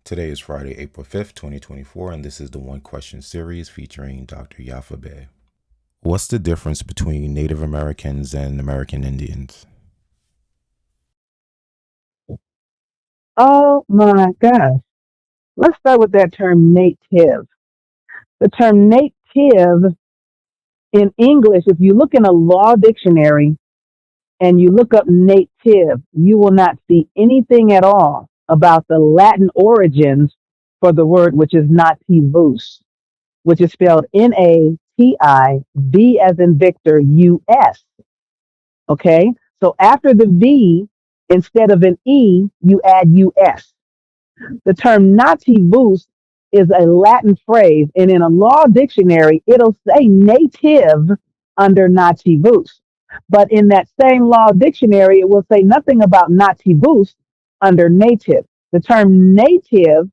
Today is Friday, April 5th, 2024, and this is the One Question series featuring Dr. Yaffa Bey. What's the difference between Native Americans and American Indians? Oh my gosh. Let's start with that term native. The term native in English, if you look in a law dictionary and you look up native, you will not see anything at all about the Latin origins for the word, which is nativus, which is spelled Nativ as in Victor, US. Okay. So after the V, instead of an E, you add US. The term nativus is a Latin phrase, and in a law dictionary, it'll say native under nativus. But in that same law dictionary, it will say nothing about nativus under native. The term native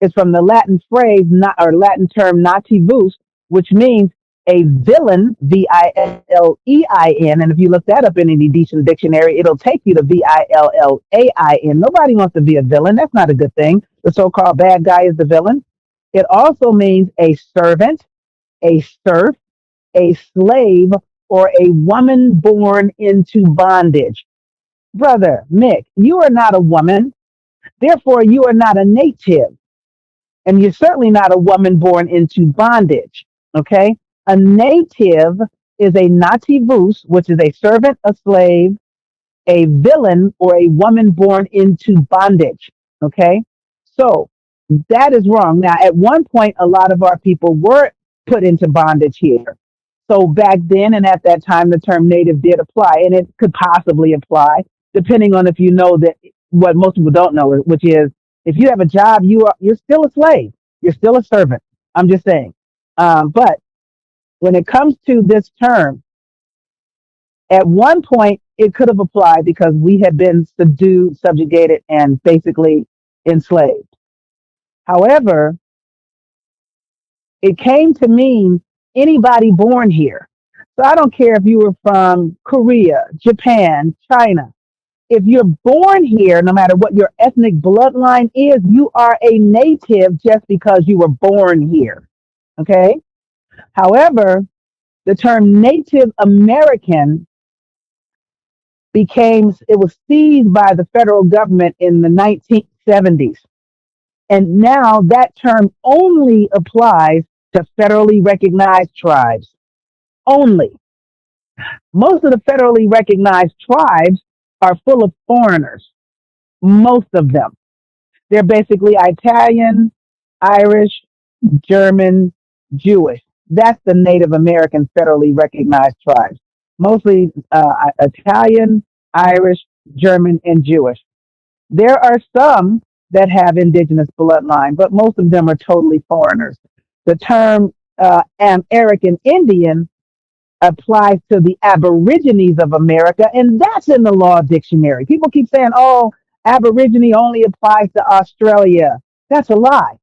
is from the Latin phrase or Latin term nativus, which means a villain, Villain. And if you look that up in any decent dictionary, it'll take you to Villain. Nobody wants to be a villain. That's not a good thing. The so called bad guy is the villain. It also means a servant, a serf, a slave, or a woman born into bondage. Brother Mick, you are not a woman. Therefore, you are not a native. And you're certainly not a woman born into bondage. Okay? A native is a nativus, which is a servant, a slave, a villain, or a woman born into bondage. Okay? So that is wrong. Now, at one point, a lot of our people were put into bondage here. So back then and at that time, the term native did apply, and it could possibly apply, depending on if you know that what most people don't know, which is if you have a job, you're still a slave, you're still a servant. I'm just saying. But when it comes to this term, at one point it could have applied because we had been subdued, subjugated, and basically enslaved. However, it came to mean anybody born here. So I don't care if you were from Korea, Japan, China. If you're born here, no matter what your ethnic bloodline is, you are a native just because you were born here. Okay. However, the term Native American it was seized by the federal government in the 1970s. And now that term only applies to federally recognized tribes. Only. Most of the federally recognized tribes are full of foreigners. Most of them. They're basically Italian, Irish, German, Jewish. That's the Native American federally recognized tribes. Mostly Italian, Irish, German, and Jewish. There are some that have indigenous bloodline, but most of them are totally foreigners. The term American Indian applies to the Aborigines of America, and that's in the law dictionary. People keep saying, oh, Aborigine only applies to Australia. That's a lie.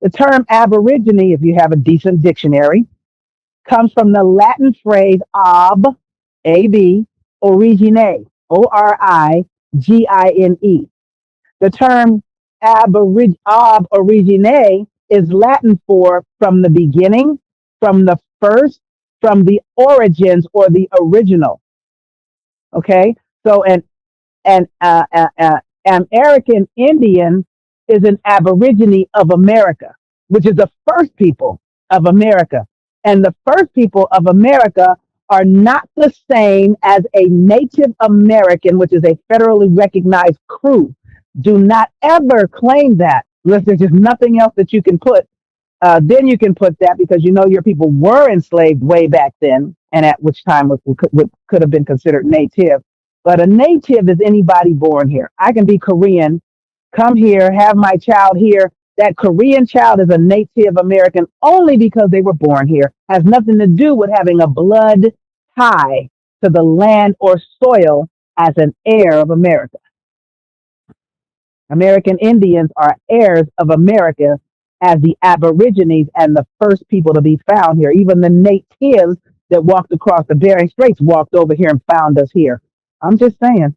The term Aborigine, if you have a decent dictionary, comes from the Latin phrase ab, origine, origine. The term ab origine is Latin for from the beginning, from the first, from the origins or the original. Okay, so an American Indian is an Aborigine of America, which is the first people of America. And the first people of America are not the same as a Native American, which is a federally recognized crew. Do not ever claim that unless there's just nothing else that you can put. Then you can put that because you know your people were enslaved way back then, and at which time could have been considered native. But a native is anybody born here. I can be Korean, come here, have my child here. That Korean child is a Native American only because they were born here. Has nothing to do with having a blood tie to the land or soil as an heir of America. American Indians are heirs of America as the Aborigines and the first people to be found here. Even the natives that walked across the Bering Straits walked over here and found us here. I'm just saying.